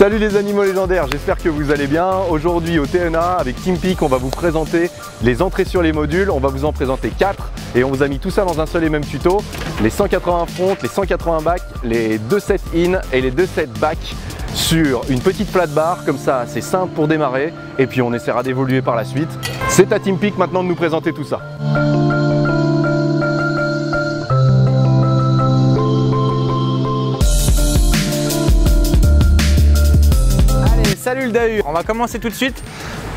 Salut les animaux légendaires, j'espère que vous allez bien. Aujourd'hui au TNA avec Teampeak, on va vous présenter les entrées sur les modules. On va vous en présenter 4 et on vous a mis tout ça dans un seul et même tuto. Les 180 front, les 180 back, les 2 sets in et les 2 sets back sur une petite flat bar. Comme ça, c'est simple pour démarrer et puis on essaiera d'évoluer par la suite. C'est à Teampeak maintenant de nous présenter tout ça. Salut le Dahur, on va commencer tout de suite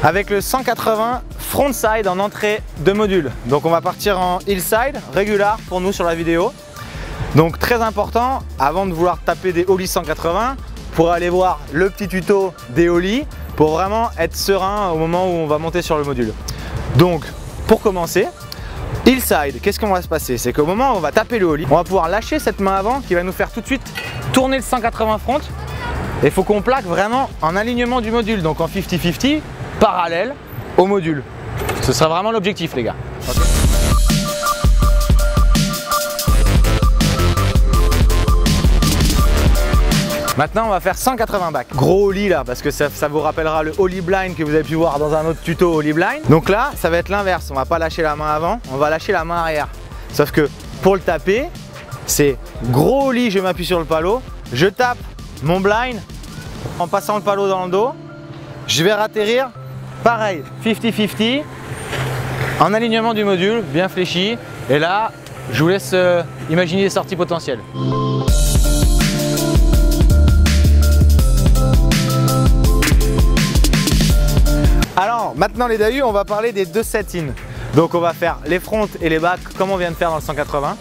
avec le 180 frontside en entrée de module. Donc on va partir en hillside, régular pour nous sur la vidéo. Donc très important, avant de vouloir taper des ollies 180, pour aller voir le petit tuto des ollies, pour vraiment être serein au moment où on va monter sur le module. Donc pour commencer, hillside, qu'est-ce qu'on va se passer? C'est qu'au moment où on va taper le ollie, on va pouvoir lâcher cette main avant qui va nous faire tout de suite tourner le 180 front. Et il faut qu'on plaque vraiment en alignement du module, donc en 50-50, parallèle au module. Ce sera vraiment l'objectif les gars. Okay. Maintenant on va faire 180 back. Gros ollie là, parce que ça vous rappellera le ollie blind que vous avez pu voir dans un autre tuto ollie blind. Donc là ça va être l'inverse, on va pas lâcher la main avant, on va lâcher la main arrière. Sauf que pour le taper, c'est gros ollie, je m'appuie sur le palo, je tape mon blind en passant le palo dans le dos, je vais ratterrir pareil 50-50 en alignement du module bien fléchi et là je vous laisse imaginer les sorties potentielles. Alors maintenant les Dahus, on va parler des 2 sets in. Donc on va faire les fronts et les backs comme on vient de faire dans le 180.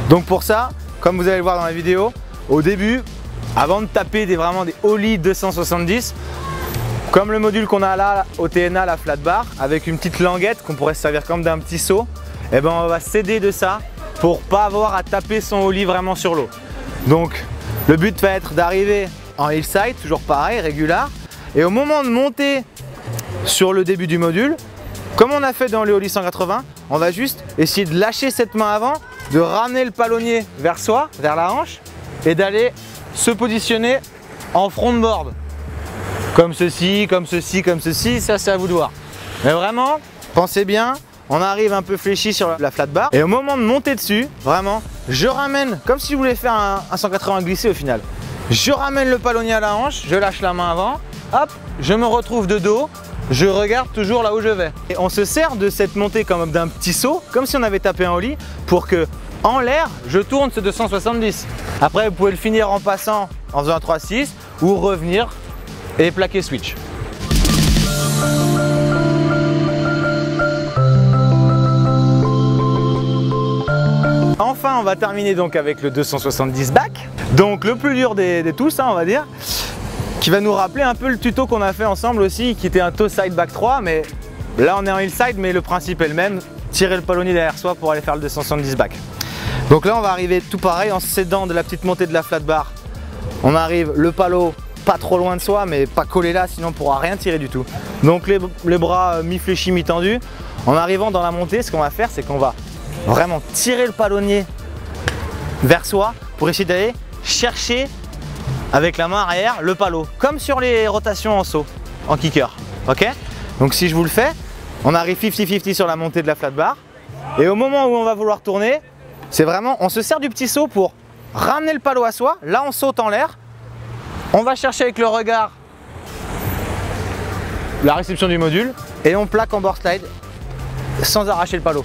Donc pour ça, comme vous allez le voir dans la vidéo, au début, avant de taper vraiment des ollies 270, comme le module qu'on a là au TNA, la flat bar, avec une petite languette qu'on pourrait se servir comme d'un petit seau, et ben on va s'aider de ça pour pas avoir à taper son ollie vraiment sur l'eau. Donc le but va être d'arriver en hillside, toujours pareil, régular, et au moment de monter sur le début du module, comme on a fait dans le ollie 180, on va juste essayer de lâcher cette main avant, de ramener le palonnier vers soi, vers la hanche, et d'aller se positionner en front board. Comme ceci, comme ceci, comme ceci, ça c'est à vous de voir. Mais vraiment, pensez bien, on arrive un peu fléchi sur la flat bar. Et au moment de monter dessus, vraiment, je ramène, comme si je voulais faire un 180 glissé au final. Je ramène le palonnier à la hanche, je lâche la main avant, hop, je me retrouve de dos, je regarde toujours là où je vais. Et on se sert de cette montée comme d'un petit saut, comme si on avait tapé un ollie, pour que en l'air, je tourne ce 270. Après, vous pouvez le finir en passant en faisant un 3-6 ou revenir et plaquer switch. Enfin, on va terminer donc avec le 270 back. Donc le plus dur des tous, hein, on va dire, qui va nous rappeler un peu le tuto qu'on a fait ensemble aussi, qui était un toe side back 3, mais là on est en hillside, mais le principe est le même, tirer le palonnier derrière soi pour aller faire le 270 back. Donc là on va arriver tout pareil en s'aidant de la petite montée de la flat bar. On arrive le palo pas trop loin de soi mais pas collé là sinon on ne pourra rien tirer du tout. Donc les bras mi-fléchis, mi-tendus. En arrivant dans la montée, ce qu'on va faire c'est qu'on va vraiment tirer le palonnier vers soi pour essayer d'aller chercher avec la main arrière le palo. Comme sur les rotations en saut, en kicker. Ok? Donc si je vous le fais, on arrive 50-50 sur la montée de la flat bar. Et au moment où on va vouloir tourner, c'est vraiment, on se sert du petit saut pour ramener le palo à soi. Là, on saute en l'air. On va chercher avec le regard la réception du module et on plaque en board slide sans arracher le palo.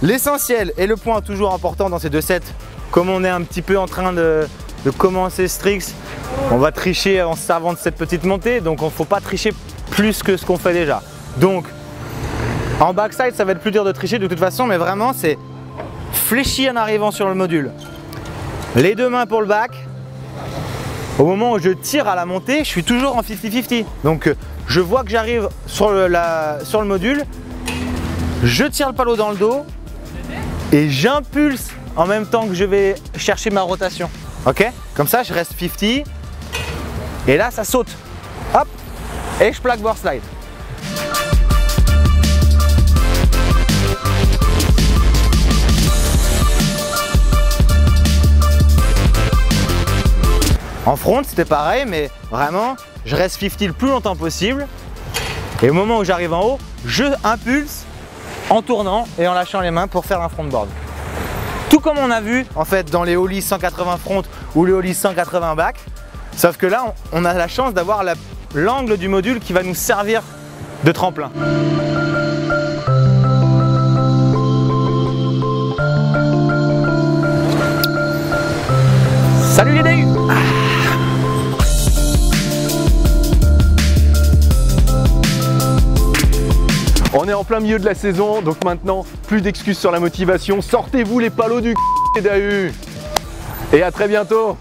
L'essentiel et le point toujours important dans ces 2 sets, comme on est un petit peu en train de commencer Strix, on va tricher en se servant de cette petite montée, donc il ne faut pas tricher plus que ce qu'on fait déjà. Donc en backside ça va être plus dur de tricher de toute façon, mais vraiment c'est fléchi en arrivant sur le module. Les 2 mains pour le back. Au moment où je tire à la montée, je suis toujours en 50-50. Donc je vois que j'arrive sur le module, je tire le palo dans le dos et j'impulse en même temps que je vais chercher ma rotation. Ok? Comme ça je reste 50 et là ça saute. Hop! Et je plaque board slide. En front c'était pareil, mais vraiment je reste 50 le plus longtemps possible. Et au moment où j'arrive en haut, je impulse en tournant et en lâchant les mains pour faire un front board. Tout comme on a vu en fait dans les ollies 180 front ou les ollies 180 back. Sauf que là, on a la chance d'avoir l'angle du module qui va nous servir de tremplin. Salut les DU! On est en plein milieu de la saison, donc maintenant, plus d'excuses sur la motivation. Sortez-vous les palos du les DAU! Et à très bientôt!